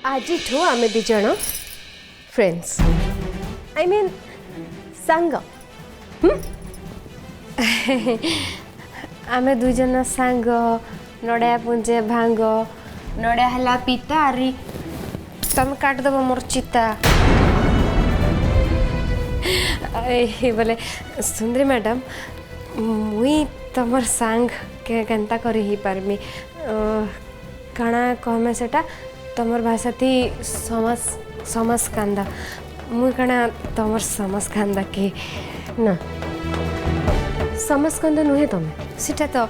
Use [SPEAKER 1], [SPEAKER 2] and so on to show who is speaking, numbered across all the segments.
[SPEAKER 1] आज आम these friends I mean सांग आम दुज सांग नड़िया पुंजे भांग नड़िया है पिता आरी तुम काटदेव मोर चिता बोले सुंदरी मैडम मुई तुम सांग केन्ता कर ही पारमी काଣା कहमे सेटा तुमर भाषा थी समस कांदा मुई काଣା तुमर समस कांदा के ना समस कांदा नुहे तुमे सेटा तो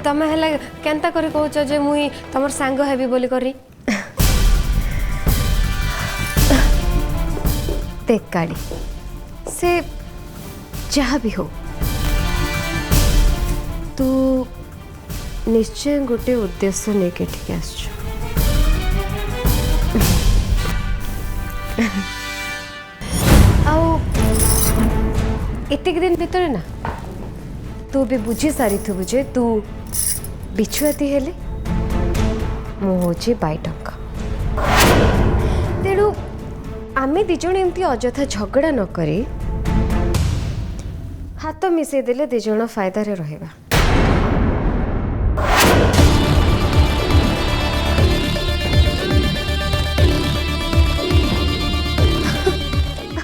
[SPEAKER 1] तमे हला केन्ता करी कहूच जे मुई तुमर सांग हेबी बोली करी देख गाड़ी से जहाँ भी हो तू निश्चय गोटे उद्देश्य नहीं के ठीक आस एतिक दिन भितर ना तू भी बुझी सारी थु बुझे तू बिछुआती हेले मु होची बाईटंका तेणु आमे दिज एमती अजथा झगड़ा न करी हाथ मिसई देले दिज फायदा रे रहिबा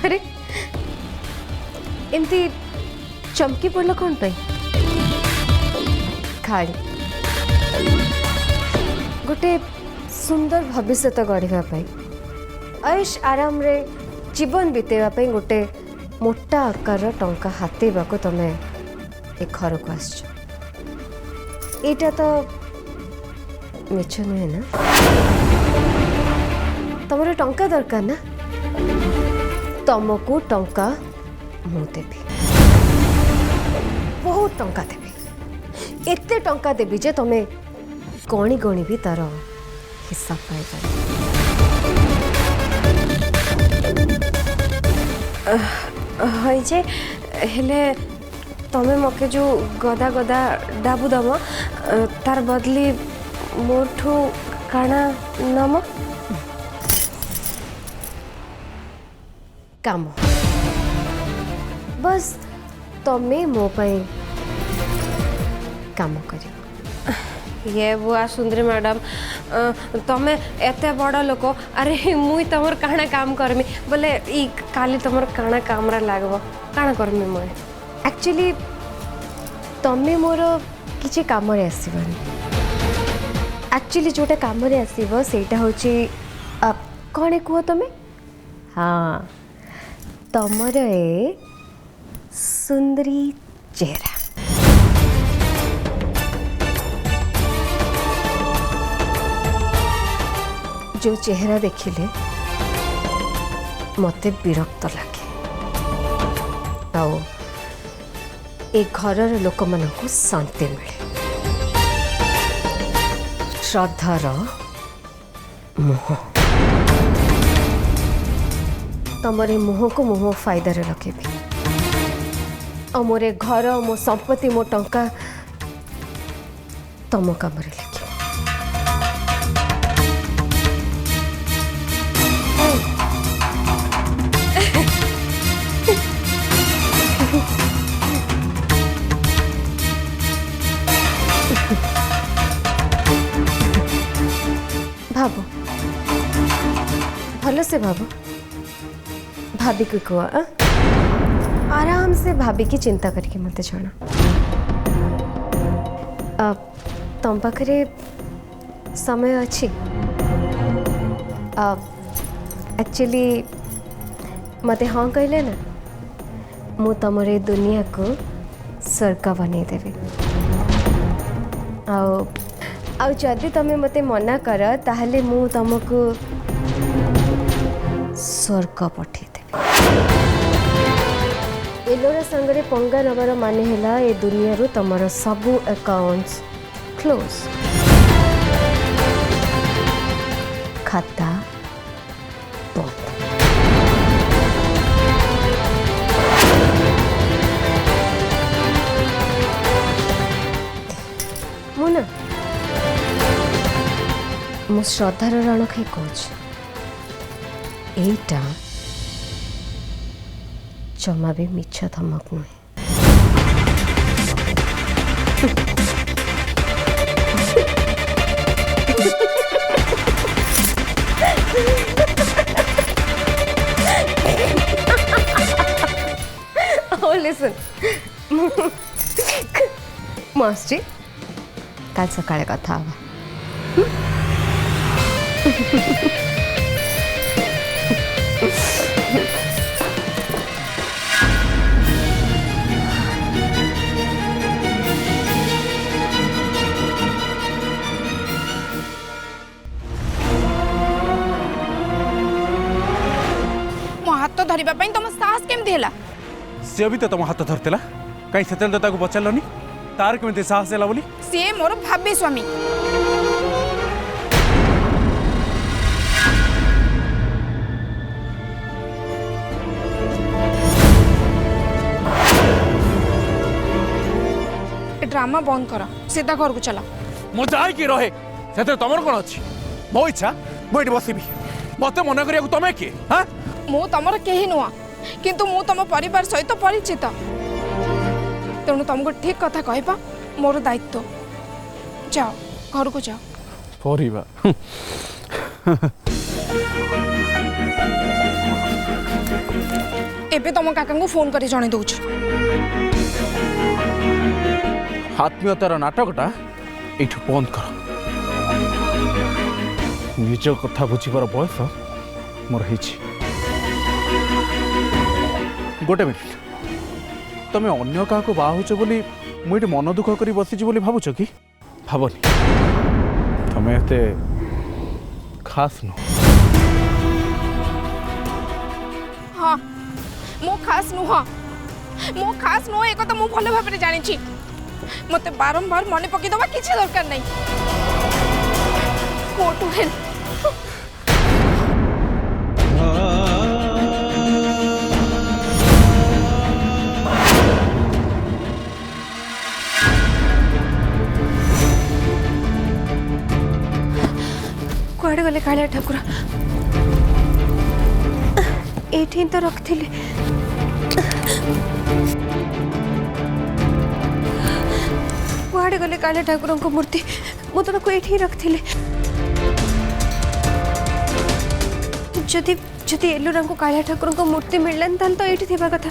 [SPEAKER 1] अरे एमती चमकी पड़ल कौन पाई खाली गोटे सुंदर भविष्य गढ़ा ऐश आराम रे जीवन बीतेवा गोटे मोटा आकार टंका हाथेबा को तमे एक घर को आस एटा तो मिछ नुहे ना तुमर टंका दरकार ना तुमको टंका मु देवी बहुत टंका देवी एते टंका देवी जे तमे गणी गणी भी तार हिसाब पाई जे हेले तमे मके जो गदा गदा डाबू दम तार बदली मोठू काना नम काम बस तमे मो पाई काम कर ये बुआ सुंदरी मैडम तमे एते बड़ लोक अरे मुई तुमर काना काम करमी बोले ई काली तुमर काना काम रा लागबो काना करमी मुई एक्चुअली तमे मोर किछि काम रे आसीबनी एक्चुअली जोटा काम रे आसीबो सेटा होची कोने कुहो तमे हाँ तमर ए सुंदरी चेहरा जो चेहरा देखिले मते विरक्त लगे ए घर लोक मन को शांति मिले श्रद्धार मुह तमरे मुह को मुह फायदा रे रखेबी और मोरे घर मो संपत्ति मो टंका तम काम रे लगे भाबो भल से भाबो भाभी को कह आराम से भाभी की चिंता करके मत जाना तुम पाखे समय अच्छी एक्चुअली मते हाँ कहले ना मु तुमरे दुनिया को स्वर्ग बनईदेवी जदि तमे मते मना कर ताहले मु तुमको स्वर्ग पठे एलोरा संगरे पंगा नबर माने हैला ए दुनिया रो तमर सबु अकाउंट्स क्लोज खाता बंद मुना मो श्रद्धार रण खाई कहूँ एटा जमा भी मिछ धमक नुहे। Oh, listen. मास्टर काल सकाळे कथा हवा।
[SPEAKER 2] मो हाथ धरिबा पई तुम साहस केमती हैला?
[SPEAKER 3] सी भी तो तुम हाथ धरतेला कहीं से तो पचारलनी तार केमती साहस है बोली?
[SPEAKER 2] सी मोर भाभी स्वामी। ड्रामा बंद कर, सीधा घर को चला।
[SPEAKER 3] मो जाई रहे से तुम कौन अच्छी मो इच्छा मुझे बसबी मत मन करिया तुम किए? हाँ
[SPEAKER 2] मु तुमर केही नुआ किंतु मु तुम परिवार सहित परिचित, तेणु तुमको ठीक कथा कहबा मोर दायित्व। जाओ घर को जाओ।
[SPEAKER 3] परिवार
[SPEAKER 2] एबे तुम काका को फोन करी जणे दउछ।
[SPEAKER 3] आत्मीयतार नाटकटा एठू बंद कर। निज कथा बुझीबार बयस मोर होइछि। गोटे मिनिट तुम अन्य क्या बाहुच बोली मुझे मन दुख कर बसीची बोली भावुच कि? भावनी तुम एते खास नुह।
[SPEAKER 2] हाँ मो खास नुह, मो खास नुह एक तो मु भल भाव में जानी। मते बारंबार मन पकई दबा किसी दरकार नहीं। Go to hell.
[SPEAKER 1] कुआड़े गले कालिया ठाकुर? एठी तो रखी कुआड़े गले कालिया ठाकुर को मूर्ति? मु तुमको एठी रखी। जदि जदि एलुरा को कालिया ठाकुर को मूर्ति मिललान ताल तो एठी थिबा कथा।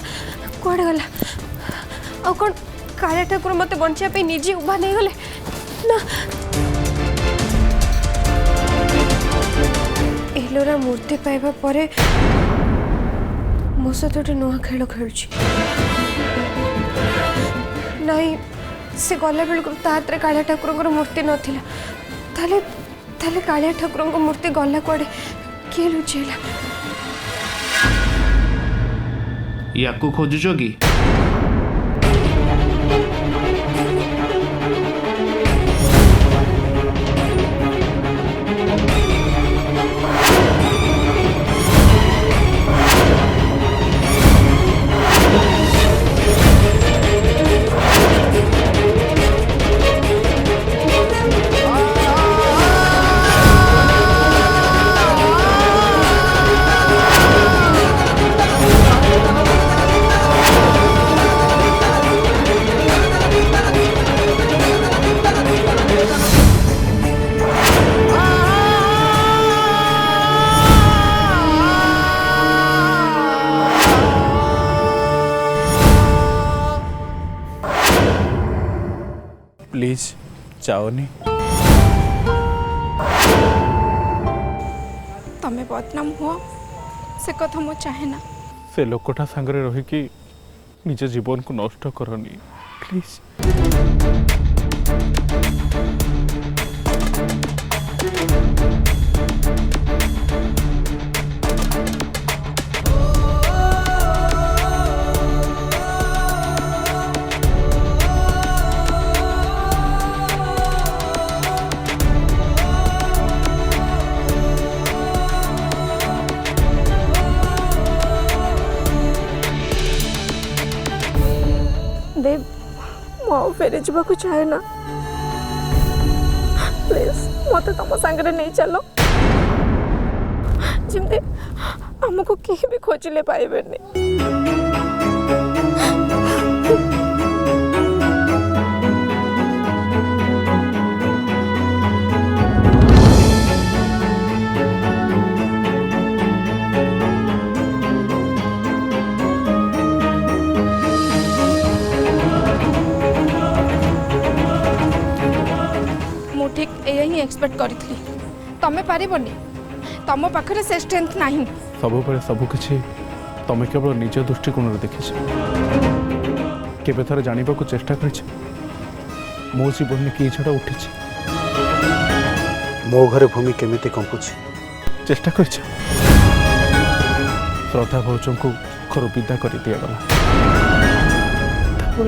[SPEAKER 1] कुआड़े गला? आ कौन कालिया ठाकुर मते बंचिया पे निजे उभा नहीं गले ना? एलोरा मूर्ति पाइबा परे मो सहित गोटे नुआ खेल खेलुछि। नहीं से गला बेल हाथ में कालिया ठाकुर मूर्ति नथिला। ताले ताले कालिया ठाकुर मूर्ति गला कुआडे किए लुचेला?
[SPEAKER 4] याकू खोजुछ कि?
[SPEAKER 3] प्लीज जाओनी।
[SPEAKER 2] तमें बदनाम हुआ से कथा मो चाहे ना।
[SPEAKER 3] से लोकटा सांगरे रही कि निज जीवन को नष्ट करनी प्लीज।
[SPEAKER 2] देव मो फेरी जावाक चाहे ना। प्लीज मत तुम सांगे नहीं चलो। जमती आमको कहीं भी खोजिले पाइबे मु ठीक यही एक्सपेक्ट करी तमें पारिबनी तम पाखरे से स्ट्रेंथ नहीं
[SPEAKER 3] सबुबले सबकिछि तमे केवल निज दृष्टिकोण देखिछ केबे थर जानिबा को चेष्टा करिछ मो जीवन में कि छड़ा उठिछ
[SPEAKER 5] मो घरे भूमि केमिति कंपुछि
[SPEAKER 3] चेष्टा करिछ श्रद्धा भौजों को घर विदा कर दिया गला तापर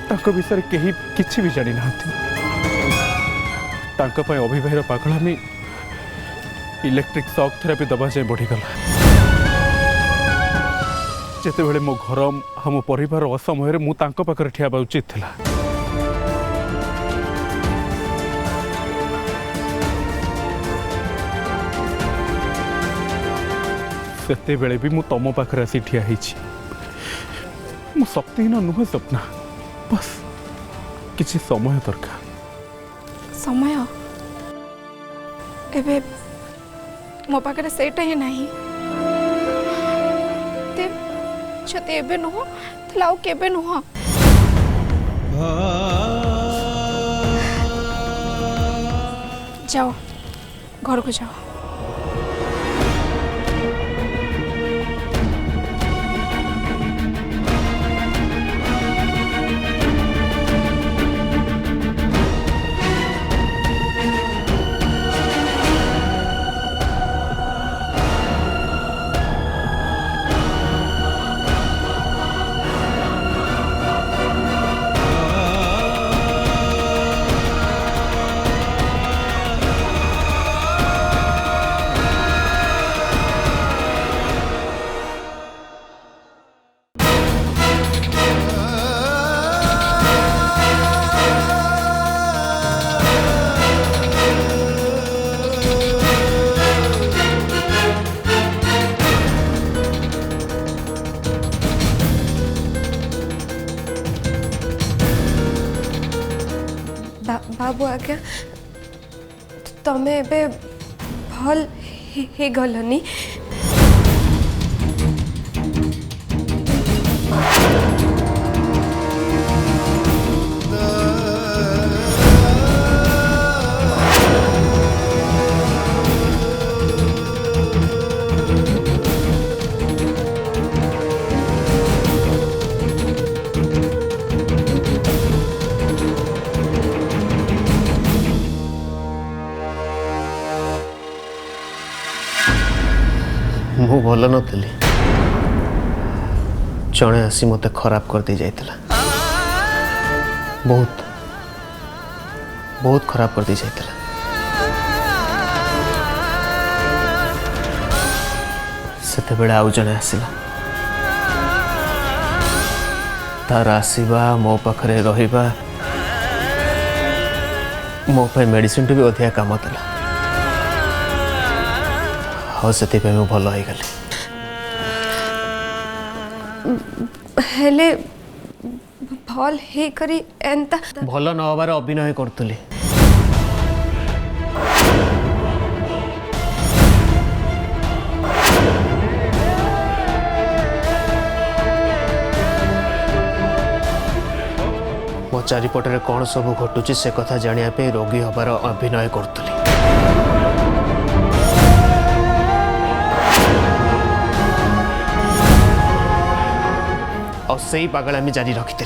[SPEAKER 3] तांको विषय केही किछि भी जानि नाहंती तांको पय अभिभायर पागलामी इलेक्ट्रिक शॉक थेरापी दबा जाए बढ़ीगला जिते बड़े मो घर हम परिवार असमय मु तांको पाखरे ठिया बा उचित थिला सेते बेले भी मु तम पाखरे आसी ठिया हिची मु शक्तिहीन नुहे सपना बस किछि समय दरकार
[SPEAKER 2] समय एबे मो पाखरे सेटा ही नहीं ते छते एबे नुह तलाउ केबे नुह जाओ घर को जाओ
[SPEAKER 1] बाबू आज्ञा तमें एबे भल हे गलनी
[SPEAKER 6] मु भल नी जड़े आसी मत खराब कर दे जाइतला बहुत बहुत खराब कर दे जाइतला सेते बेले आउ जड़े आसिला तार आसीबा मो पाखरे रहिबा मो पे मेडिसिन भी अधिका काम देला हाँ से भल हो गली
[SPEAKER 1] हेले भल हे करी एंता
[SPEAKER 6] भल न हबार अभिनय करतुली मो चारिपटे कौन सब घटुची से कथा जानिया पे रोगी हबार अभिनय करतुली और सही पागलामी जारी रखी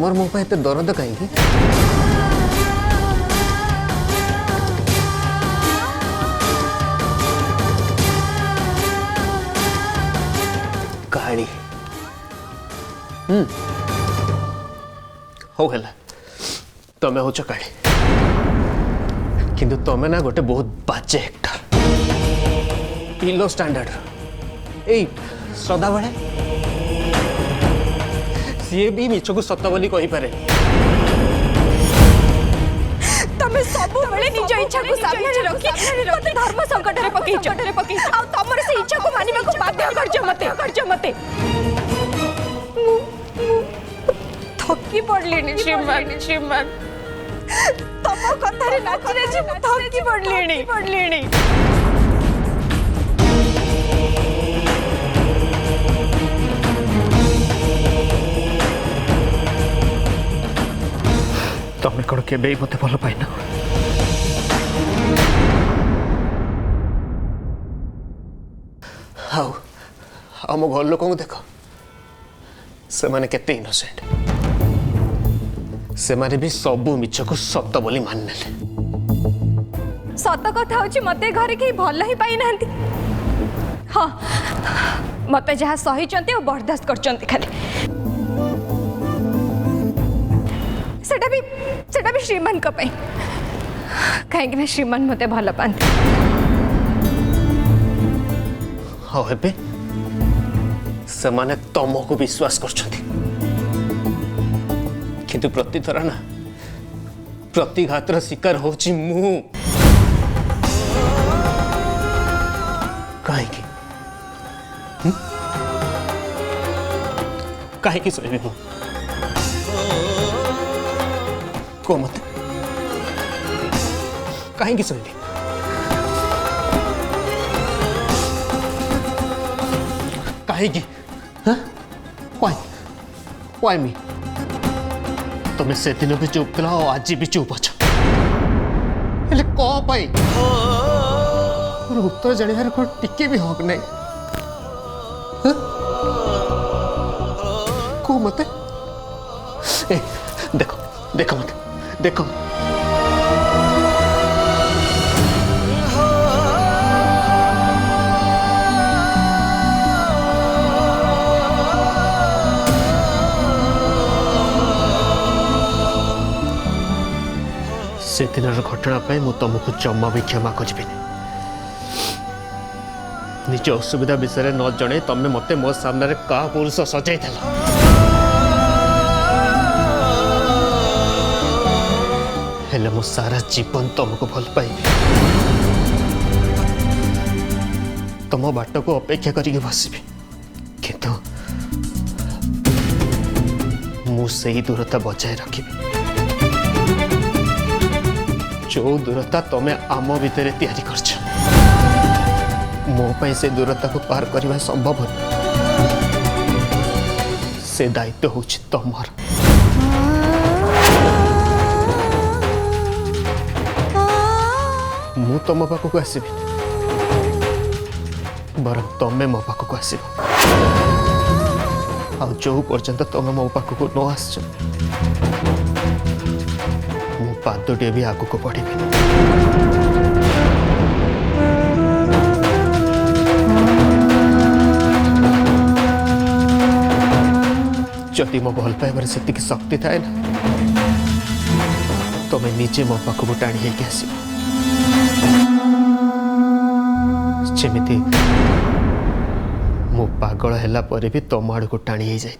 [SPEAKER 6] तुमर मो एते दर्द कहीं काली हो गला तमें हूँ काली किंतु तमें ना गोटे बहुत बाजे एक्टर लो स्टैंडर्ड ए श्रद्धा बड़े सी भी मिछ को सत बोली कहि पारे
[SPEAKER 2] तमे सब बेले निज इच्छा को सामने रखी मते धर्म संकट रे पकई आ तमर से इच्छा को मानिबा को बाध्य करछ मते थकी पड़लेनी श्रीमान तम कथा रे नाची नाची थकी पड़लेनी
[SPEAKER 6] तमें कौन के मत भल पाइन आम घर लोक देख से माने केते इनोसेंट से माने भी सबू मिछ को सत बोली मान नेले
[SPEAKER 2] सत कथा होची मते घरे के भल ही पाई नांती हां मते जहा सही चंती और बर्दाश्त करचंती खाली सेटा भी श्रीमान को पाई कहीं ना श्रीमान मते भल पाते
[SPEAKER 6] हाँ हे से माने तुमको विश्वास करछंती किंतु प्रति थर ना प्रतिघातर शिकार होची मु कहीं सोबी मु को मत कहीं सोबी कहीं वाई मी तुम्हें से दिन भी चुप थी और आज भी चुप अच कौन उत्तर जानिबार कौन टिके भी हक नहीं को मत देखो देखो मत देखो से दिन घटना पे मु तुमको जमा भी क्षमा करी निज असुविधा विषय न जणे तमें मते मो सामने का पुरुष सजाई हेले मो सारा जीवन तुमको भल पाई तुम बाट को अपेक्षा करके बसबी किंतु मु से ही दूरता बजाय रखी जो दूरता तुम्हें आम भितर तैयारी कर मो से दूरता को पार करने संभव से दायित्व हूँ तुमर मु तुम पाखक आसबि बर तमें मो पाखक आस जो पर्यंत तुम मो पाखक न आस मु पादटे भी आगू बढ़ी जदि मो भल पाइबार से शक्ति थाए ना तुम्हें निजे मो पाखक टाणी होगी आस जमी मु पागल हैला पर भी तुम आड़ को टाणी हो जाइए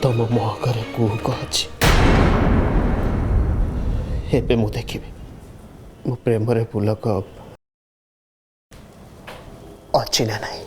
[SPEAKER 6] तुम मुहर कुहक अच्छी एबे मु देखी मो प्रेम पुलक अच्छी ना नहीं।